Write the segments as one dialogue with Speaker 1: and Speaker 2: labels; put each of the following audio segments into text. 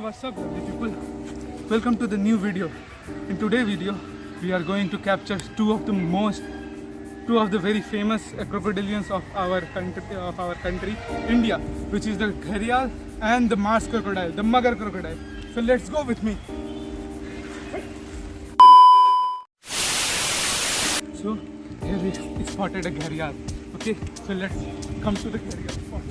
Speaker 1: what's up lovely people, welcome to the new video. In today's video we are going to capture two of the very famous crocodilians of our country India, which is the gharial and the Mars crocodile, the Magar crocodile. So let's go with me. So here we spotted a gharial. Okay, so let's come to the gharial spot.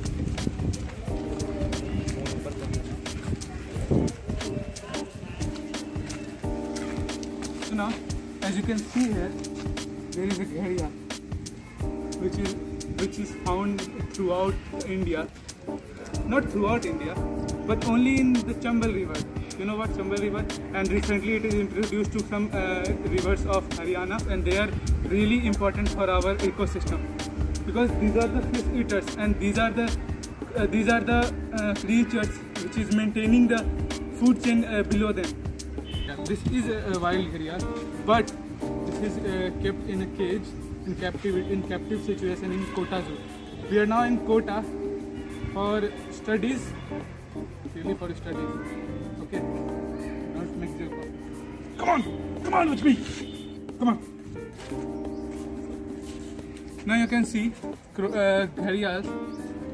Speaker 1: So now, as you can see here, there is a gharial, which is found throughout India. Not throughout India, but only in the Chambal River. You know what Chambal River? And recently it is introduced to some rivers of Haryana, and they are really important for our ecosystem because these are the fish eaters, and these are the creatures which is maintaining the food chain below them. This is a wild gharial, but this is kept in a cage in captive situation in Kota Zoo. We are now in Kota for studies, really for studies. Okay, don't make the call. Come on with me. Come on. Now you can see gharials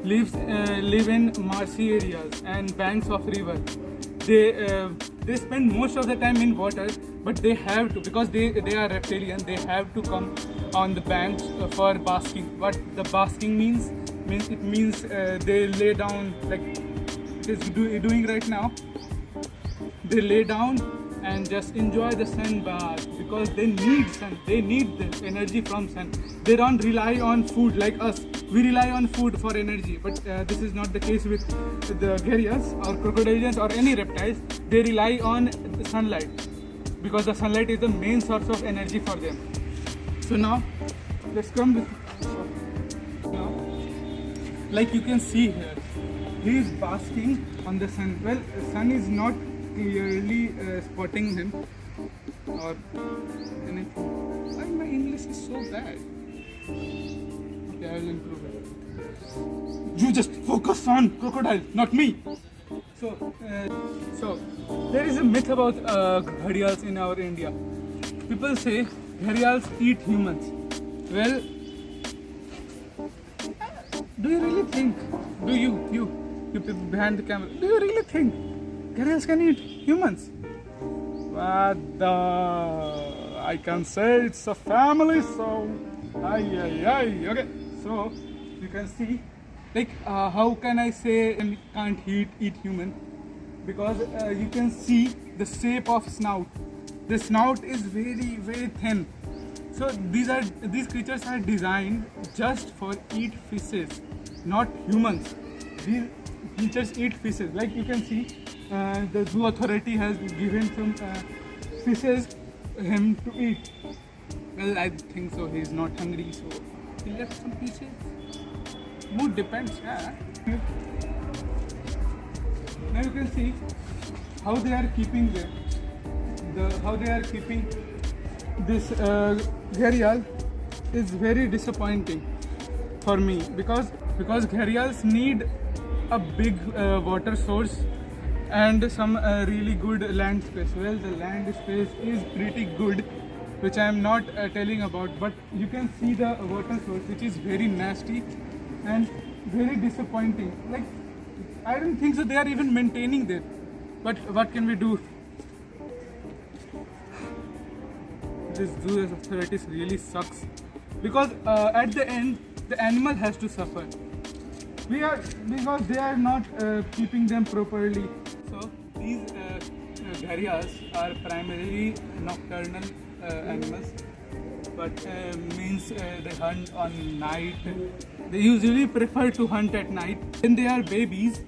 Speaker 1: live in marshy areas and banks of river. They spend most of the time in water, but they have to, because they are reptilian, they have to come on the banks for basking. What the basking means they lay down like it is doing right now. They lay down and just enjoy the sun bath because they need sun. They need the energy from sun. They don't rely on food like us. We rely on food for energy, but this is not the case with the gharials or crocodilians or any reptiles. They rely on the sunlight because the sunlight is the main source of energy for them. So now, let's come with now. Like you can see here, he is basking on the sun. Well, the sun is not clearly spotting him or anything. Why my English is so bad? Okay, I will improve it. You just focus on crocodile, not me. So there is a myth about gharials in our India. People say gharials eat humans. Well, do you really think? Do you people behind the camera? Do you really think gharials can eat humans? What the? I can say it's a family, so okay. So you can see, like, how can I say can't eat human? Because you can see the shape of snout. The snout is very, very thin. So these creatures are designed just for eat fishes, not humans. These creatures eat fishes. Like you can see, the zoo authority has given some fishes him to eat. Well, I think so. He is not hungry, so he left some pieces. Mood depends. Yeah. Now you can see how they are keeping this gharial is very disappointing for me because gharials need a big water source and some really good land space. Well, the land space is pretty good, which I am not telling about, but you can see the water source, which is very nasty and very disappointing. Like, I don't think so they are even maintaining that. But what can we do? This zoo authorities really sucks because at the end the animal has to suffer. Because they are not keeping them properly. So these gharials are primarily nocturnal animals, but means they hunt on night. They usually prefer to hunt at night. When they are babies,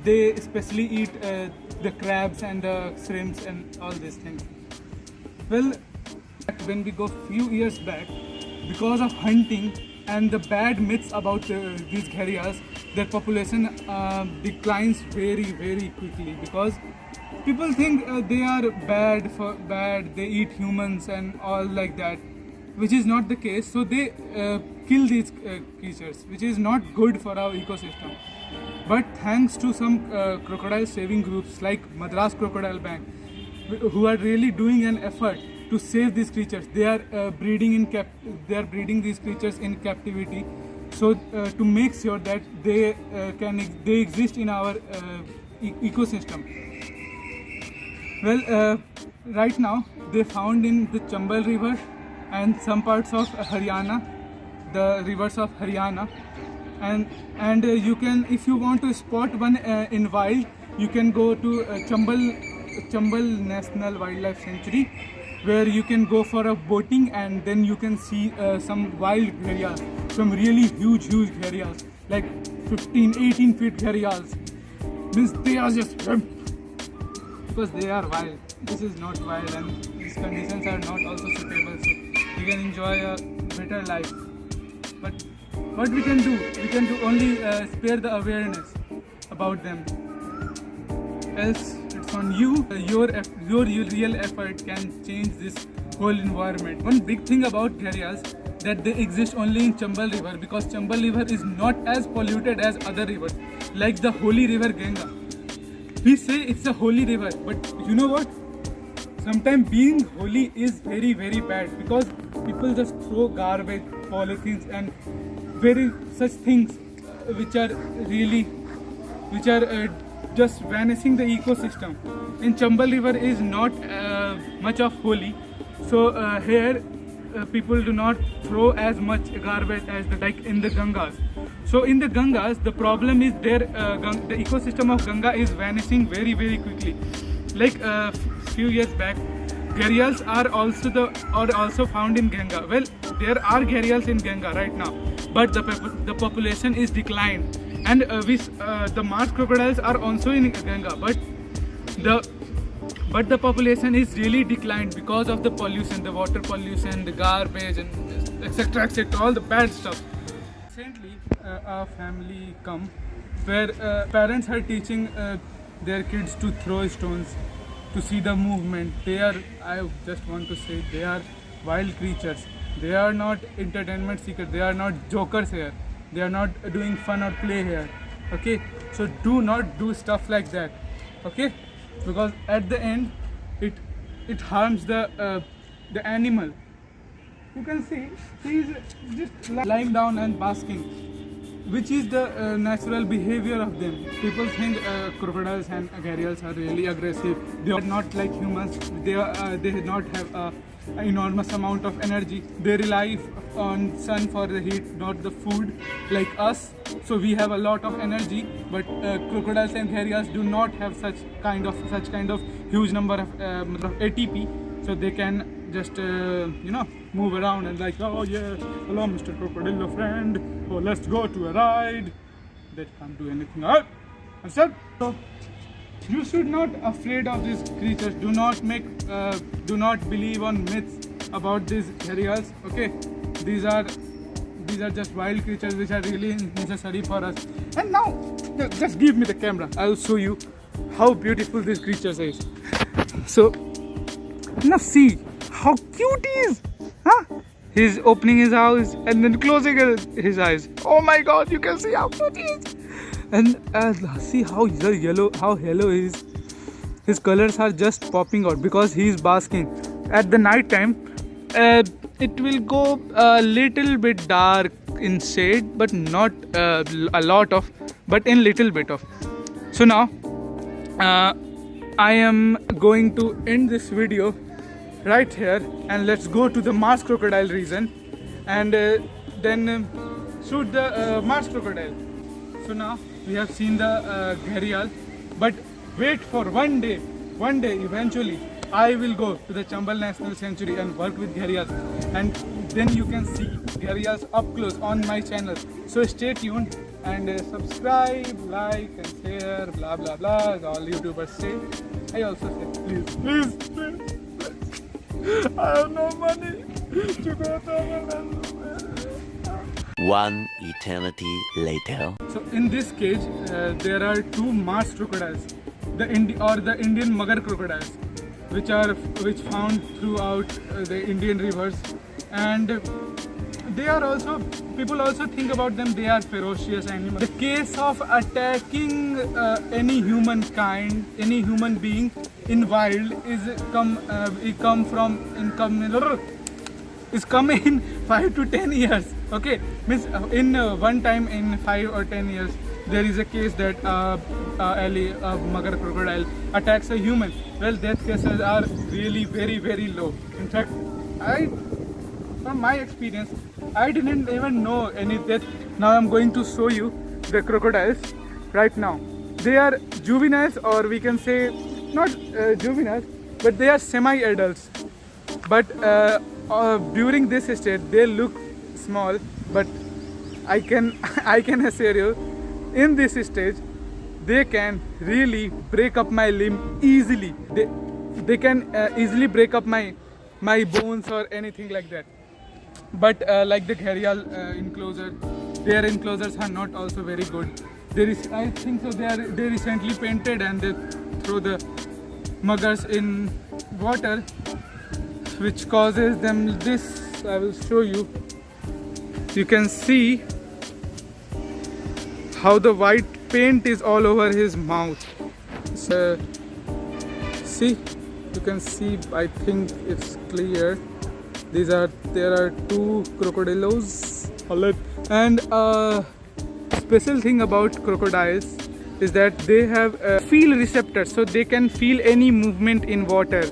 Speaker 1: they especially eat the crabs and the shrimps and all these things. Well, when we go few years back, because of hunting and the bad myths about these gharials, their population declines very, very quickly because people think they are bad, they eat humans and all like that, which is not the case. So they kill these creatures, which is not good for our ecosystem. But thanks to some crocodile saving groups like Madras Crocodile Bank, who are really doing an effort to save these creatures. They are breeding these creatures in captivity, so to make sure that they exist in our ecosystem. Well, right now they found in the Chambal River and some parts of Haryana, the rivers of Haryana, and you can, if you want to spot one in wild, you can go to Chambal National Wildlife Sanctuary, where you can go for a boating and then you can see some wild gharials, some really huge gharials, like 15-18 feet gharials. Means they are just because they are wild. This is not wild, and these conditions are not also suitable, so you can enjoy a better life. But what we can do only spare the awareness about them. Else it's on you. Your real effort can change this whole environment. One big thing about gharials, that they exist only in Chambal River, because Chambal River is not as polluted as other rivers, like the holy river Ganga. We say it's a holy river, but you know what? Sometimes being holy is very bad, because people just throw garbage, polythenes and such things which are just vanishing the ecosystem. In Chambal River is not much of holy, so here people do not throw as much garbage as like in the Gangas. So in the Gangas, the problem is the ecosystem of Ganga is vanishing very quickly. Like few years back, gharials are also found in Ganga. Well, there are gharials in Ganga right now, but the population is declined, and the Mars crocodiles are also in Ganga, but the population is really declined because of the pollution, the water pollution, the garbage, and etc., all the bad stuff. Recently, a family come where parents are teaching their kids to throw stones to see the movement. I just want to say, they are wild creatures. They are not entertainment seekers. They are not jokers here. They are not doing fun or play here. Okay, so do not do stuff like that. Okay, because at the end it harms the animal. You can see he is just lying down and basking, which is the natural behavior of them. People think crocodiles and gharials are really aggressive. They are not like humans. They do not have an enormous amount of energy. They rely on sun for the heat, not the food like us. So we have a lot of energy, but crocodiles and gharials do not have such kind of huge number of ATP, so they can just move around and like, oh yeah, hello Mr. Crocodile friend, oh let's go to a ride. They can't do anything. Understand? So you should not afraid of these creatures. Do not believe on myths about these gharials. Okay, these are just wild creatures which are really necessary for us. And now just give me the camera, I'll show you how beautiful this creature is. So now see how cute he is, huh? He's opening his eyes and then closing his eyes. Oh my god, you can see how cute he is. And see how yellow he is. His colors are just popping out because he is basking. At the night time, it will go a little bit dark in shade, but not a lot of, but in little bit of. So now I am going to end this video right here, and let's go to the Mars crocodile region and then shoot the Mars crocodile. So now we have seen the gharial, but wait for one day eventually I will go to the Chambal National Sanctuary and work with gharials, and then you can see gharials up close on my channel. So stay tuned and subscribe, like and share, blah blah blah, as all YouTubers say. I also say please. I have no money to go to.
Speaker 2: One eternity later.
Speaker 1: So in this cage, there are two Mars crocodiles, the Indian Magar crocodiles, which found throughout the Indian rivers, and they are also, people also think about them, they are ferocious animals. The case of attacking any humankind, any human being in wild is come in 5 to 10 years. Okay, means in one time in 5 or 10 years there is a case that magar crocodile attacks a human. Well, death cases are really very low. In fact, from my experience, I didn't even know any death. Now I'm going to show you the crocodiles right now. They are juveniles, or we can say not juveniles, but they are semi-adults. But during this stage, they look small. But I can assure you, in this stage, they can really break up my limb easily. They can easily break up my bones or anything like that. But like the gharial enclosure, their enclosures are not also very good. I think so they recently painted and they throw the muggers in water, which causes them this. I will show you. You can see how the white paint is all over his mouth. So, see, you can see, I think it's clear. There are two crocodilos. And special thing about crocodiles is that they have feel receptors, so they can feel any movement in water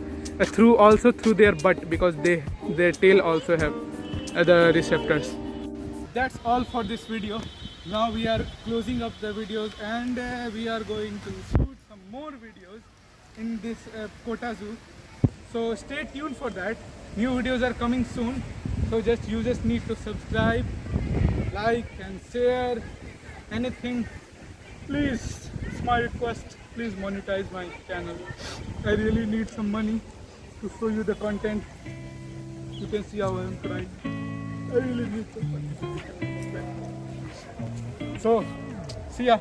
Speaker 1: through their butt, because their tail also have the receptors. That's all for this video. Now we are closing up the videos, and we are going to shoot some more videos in this Kota Zoo. So stay tuned for that. New videos are coming soon. So you just need to subscribe, like and share, anything. Please, it's my request, please monetize my channel. I really need some money to show you the content. You can see how I am crying. I really need some money. So, see ya.